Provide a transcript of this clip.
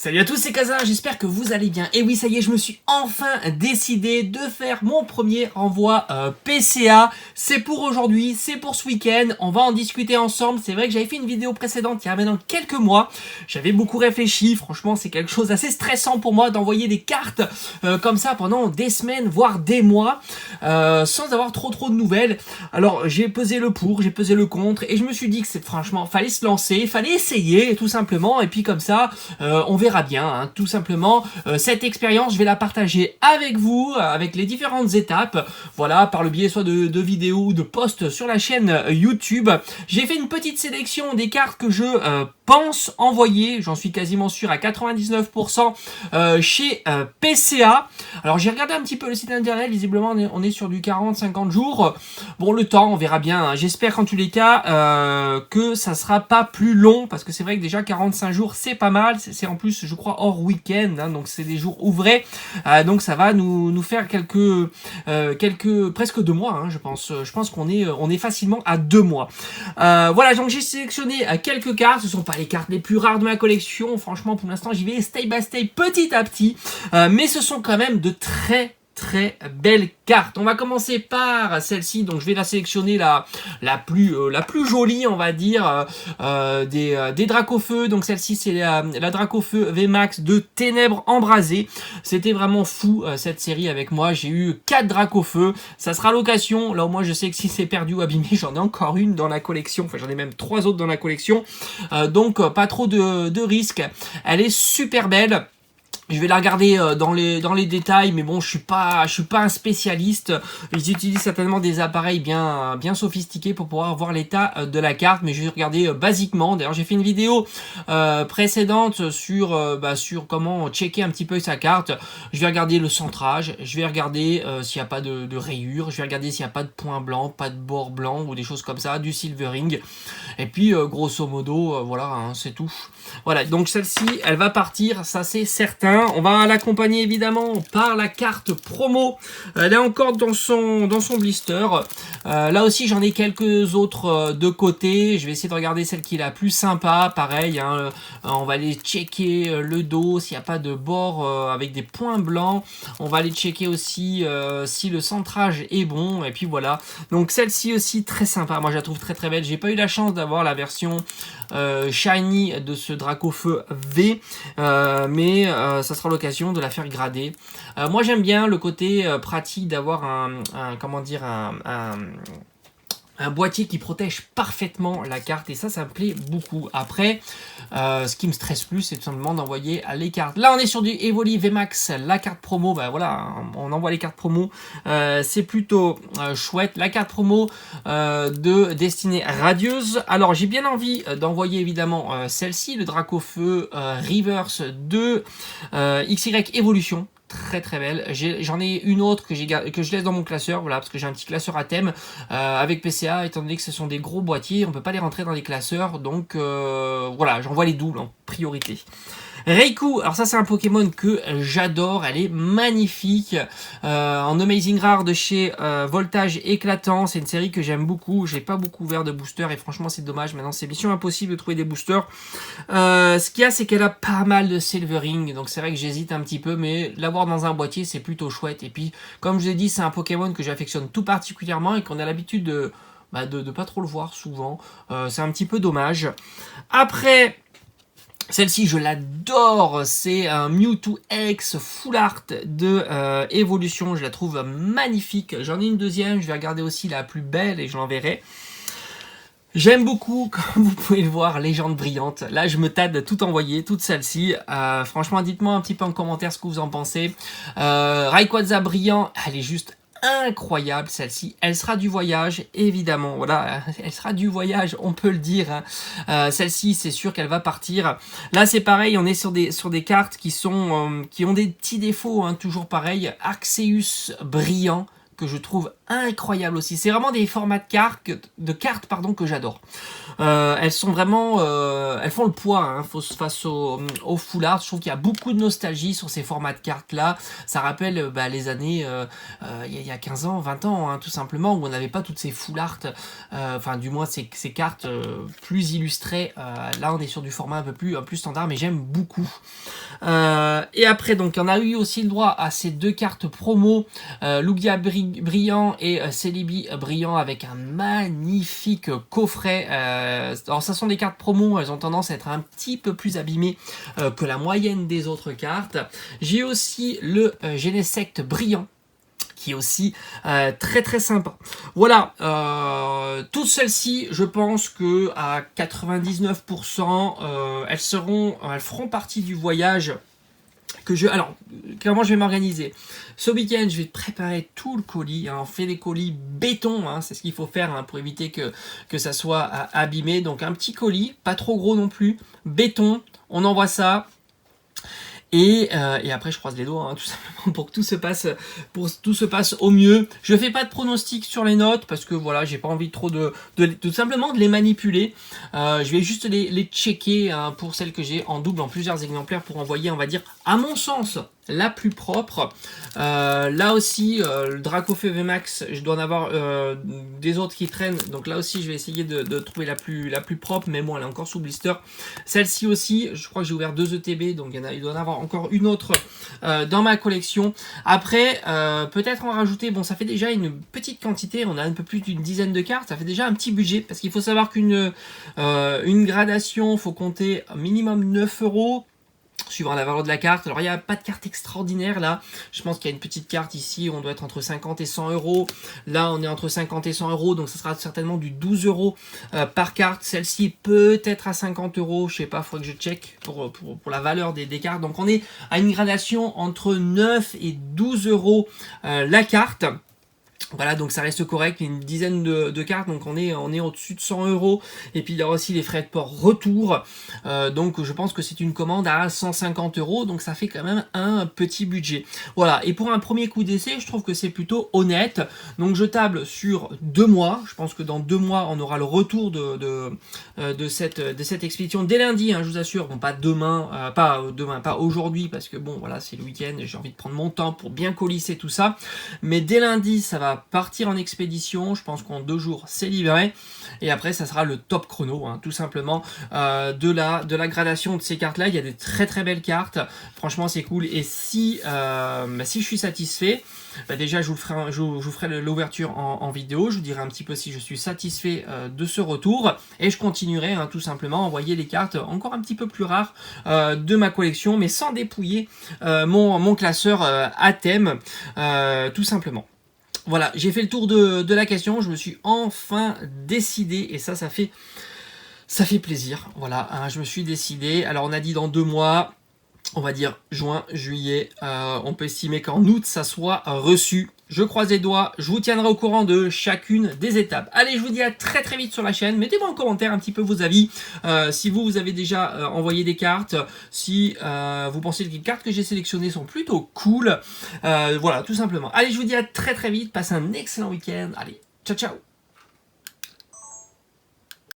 Salut à tous, c'est Kazan, j'espère que vous allez bien. Et oui, ça y est, je me suis enfin décidé de faire mon premier renvoi PCA. C'est pour aujourd'hui, c'est pour ce week-end, on va en discuter ensemble. C'est vrai que j'avais fait une vidéo précédente il y a maintenant quelques mois. J'avais beaucoup réfléchi, franchement c'est quelque chose d'assez stressant pour moi d'envoyer des cartes comme ça pendant des semaines, voire des mois, sans avoir trop de nouvelles. Alors j'ai pesé le pour, j'ai pesé le contre, et je me suis dit que c'est franchement, fallait se lancer, fallait essayer tout simplement, et puis comme ça, on verra bien, hein, tout simplement. Cette expérience, je vais la partager avec vous, avec les différentes étapes, voilà, par le biais soit de vidéos ou de posts sur la chaîne YouTube. J'ai fait une petite sélection des cartes que je pense envoyer, j'en suis quasiment sûr à 99% chez PCA. Alors j'ai regardé un petit peu le site internet, visiblement on est sur du 40-50 jours. Bon, le temps, on verra bien, hein. J'espère qu'en tous les cas que ça sera pas plus long, parce que c'est vrai que déjà 45 jours c'est pas mal, c'est en plus je crois hors week-end, hein, donc c'est des jours ouvrés, donc ça va nous faire quelques presque 2 mois, hein, je pense qu'on est facilement à 2 mois. Voilà, donc j'ai sélectionné quelques cartes, ce sont pas les cartes les plus rares de ma collection, franchement pour l'instant j'y vais step by step, petit à petit, mais ce sont quand même de très belle carte. On va commencer par celle-ci, donc je vais la sélectionner la plus jolie, on va dire, des Dracofeu. Donc celle-ci c'est la Dracofeu VMAX de Ténèbres Embrasées. C'était vraiment fou cette série avec moi. J'ai eu 4 Dracofeu. Ça sera l'occasion. Là au moins je sais que si c'est perdu ou abîmé, j'en ai encore une dans la collection. Enfin j'en ai même 3 autres dans la collection. Donc pas trop de risques. Elle est super belle. Je vais la regarder dans les détails, mais bon, je suis pas un spécialiste. J'utilise certainement des appareils bien sophistiqués pour pouvoir voir l'état de la carte, mais je vais regarder basiquement. D'ailleurs, j'ai fait une vidéo précédente sur comment checker un petit peu sa carte. Je vais regarder le centrage, je vais regarder s'il n'y a pas de rayures, je vais regarder s'il n'y a pas de points blancs, pas de bords blancs ou des choses comme ça, du silvering. Et puis grosso modo, voilà, hein, c'est tout. Voilà, donc celle-ci, elle va partir, ça c'est certain. On va l'accompagner évidemment par la carte promo. Elle est encore dans son blister. Là aussi, j'en ai quelques autres de côté. Je vais essayer de regarder celle qui est la plus sympa. Pareil, hein, on va aller checker le dos, s'il n'y a pas de bord avec des points blancs. On va aller checker aussi si le centrage est bon. Et puis voilà. Donc celle-ci aussi, très sympa. Moi, je la trouve très belle. J'ai pas eu la chance d'avoir la version shiny de ce Dracofeu V, mais ça sera l'occasion de la faire grader. Moi j'aime bien le côté pratique d'avoir un boîtier qui protège parfaitement la carte, et ça me plaît beaucoup. Après, ce qui me stresse plus, c'est tout simplement d'envoyer les cartes. Là, on est sur du Evoli VMAX, la carte promo, ben voilà, on envoie les cartes promo, c'est plutôt chouette. La carte promo de Destinée Radieuse. Alors, j'ai bien envie d'envoyer évidemment celle-ci, le Dracofeu Reverse de XY Evolution. Très belle. J'en ai une autre que je laisse dans mon classeur, voilà, parce que j'ai un petit classeur à thème avec PCA, étant donné que ce sont des gros boîtiers, on peut pas les rentrer dans les classeurs, donc voilà, j'envoie les doubles en priorité. Raikou, alors ça c'est un Pokémon que j'adore, elle est magnifique, en Amazing Rare de chez Voltage Éclatant. C'est une série que j'aime beaucoup, j'ai pas beaucoup ouvert de boosters et franchement c'est dommage, maintenant c'est mission impossible de trouver des boosters. Ce qu'il y a, c'est qu'elle a pas mal de silvering, donc c'est vrai que j'hésite un petit peu, mais l'avoir dans un boîtier c'est plutôt chouette. Et puis comme je l'ai dit, c'est un Pokémon que j'affectionne tout particulièrement et qu'on a l'habitude de pas trop le voir souvent, c'est un petit peu dommage. Après, celle-ci, je l'adore, c'est un Mewtwo X Full Art de Evolution, je la trouve magnifique. J'en ai une deuxième, je vais regarder aussi la plus belle et je l'enverrai. J'aime beaucoup, comme vous pouvez le voir, Légende Brillante. Là, je me tâte de tout envoyer, toute celle-ci. Franchement, dites-moi un petit peu en commentaire ce que vous en pensez. Rayquaza Brillant, elle est juste incroyable celle-ci. Elle sera du voyage, évidemment. Voilà, elle sera du voyage, on peut le dire, hein. Celle-ci, c'est sûr qu'elle va partir. Là, c'est pareil, on est sur des cartes qui ont des petits défauts, hein, toujours pareil. Arceus Brillant, que je trouve incroyable aussi. C'est vraiment des formats de cartes que j'adore. Elles sont vraiment, elles font le poids hein, face au foulard. Je trouve qu'il y a beaucoup de nostalgie sur ces formats de cartes là. Ça rappelle les années, il y a 15 ans, 20 ans, hein, tout simplement, où on n'avait pas toutes ces full art, enfin du moins ces cartes plus illustrées. Là, on est sur du format un peu plus standard, mais j'aime beaucoup. Et après, donc, on a eu aussi le droit à ces deux cartes promo, Lugia Brillant et Celebi Brillant, avec un magnifique coffret. Alors, ça sont des cartes promo, elles ont tendance à être un petit peu plus abîmées que la moyenne des autres cartes. J'ai aussi le Genesect Brillant, qui est aussi très très sympa. Voilà, toutes celles-ci, je pense que à 99%, elles feront partie du voyage que je... Alors, comment je vais m'organiser? Ce week-end, je vais préparer tout le colis. Hein, on fait des colis béton, hein, c'est ce qu'il faut faire hein, pour éviter que ça soit abîmé. Donc un petit colis, pas trop gros non plus, béton, on envoie ça. Et après, je croise les doigts, hein, tout simplement, pour que tout se passe au mieux. Je fais pas de pronostic sur les notes, parce que voilà, j'ai pas envie trop tout simplement de les manipuler. Je vais juste les checker hein, pour celles que j'ai en double, en plusieurs exemplaires, pour envoyer, on va dire, à mon sens, la plus propre. Là aussi, le Dracofeu VMAX, je dois en avoir des autres qui traînent. Donc là aussi, je vais essayer de trouver la plus propre. Mais bon, elle est encore sous blister. Celle-ci aussi, je crois que j'ai ouvert 2 ETB. Donc il doit en avoir encore une autre dans ma collection. Après, peut-être en rajouter. Bon, ça fait déjà une petite quantité. On a un peu plus d'une dizaine de cartes. Ça fait déjà un petit budget. Parce qu'il faut savoir qu'une gradation, il faut compter minimum 9 €. Suivant la valeur de la carte. Alors il n'y a pas de carte extraordinaire là. Je pense qu'il y a une petite carte ici où on doit être entre 50 et 100 €. Là on est entre 50 et 100 €. Donc ça sera certainement du 12 € par carte. Celle-ci peut être à 50 €. Je sais pas, il faudrait que je check pour la valeur des cartes. Donc on est à une gradation entre 9 et 12 € la carte. Voilà, donc ça reste correct, une dizaine de cartes, donc on est au-dessus de 100 €. Et puis il y a aussi les frais de port retour, donc je pense que c'est une commande à 150 €, donc ça fait quand même un petit budget. Voilà, et pour un premier coup d'essai, je trouve que c'est plutôt honnête. Donc je table sur 2 mois, je pense que dans 2 mois, on aura le retour de cette expédition dès lundi, hein, je vous assure. Bon, pas demain, pas aujourd'hui, parce que bon, voilà, c'est le week-end et j'ai envie de prendre mon temps pour bien colisser tout ça. Mais dès lundi, ça va partir en expédition. Je pense qu'en 2 jours, c'est livré. Et après, ça sera le top chrono, hein, tout simplement, de la gradation de ces cartes-là. Il y a des très très belles cartes. Franchement, c'est cool. Et si je suis satisfait, déjà, je vous ferai l'ouverture en vidéo. Je vous dirai un petit peu si je suis satisfait de ce retour. Et je continuerai hein, tout simplement à envoyer les cartes encore un petit peu plus rares de ma collection, mais sans dépouiller mon classeur à thème, tout simplement. Voilà, j'ai fait le tour de la question, je me suis enfin décidé, et ça fait plaisir. Voilà, hein, je me suis décidé. Alors on a dit dans 2 mois, on va dire juin, juillet, on peut estimer qu'en août ça soit reçu. Je croise les doigts, je vous tiendrai au courant de chacune des étapes. Allez, je vous dis à très très vite sur la chaîne. Mettez-moi en commentaire un petit peu vos avis. Si vous avez déjà envoyé des cartes, si vous pensez que les cartes que j'ai sélectionnées sont plutôt cool. Voilà, tout simplement. Allez, je vous dis à très très vite. Passez un excellent week-end. Allez, ciao ciao.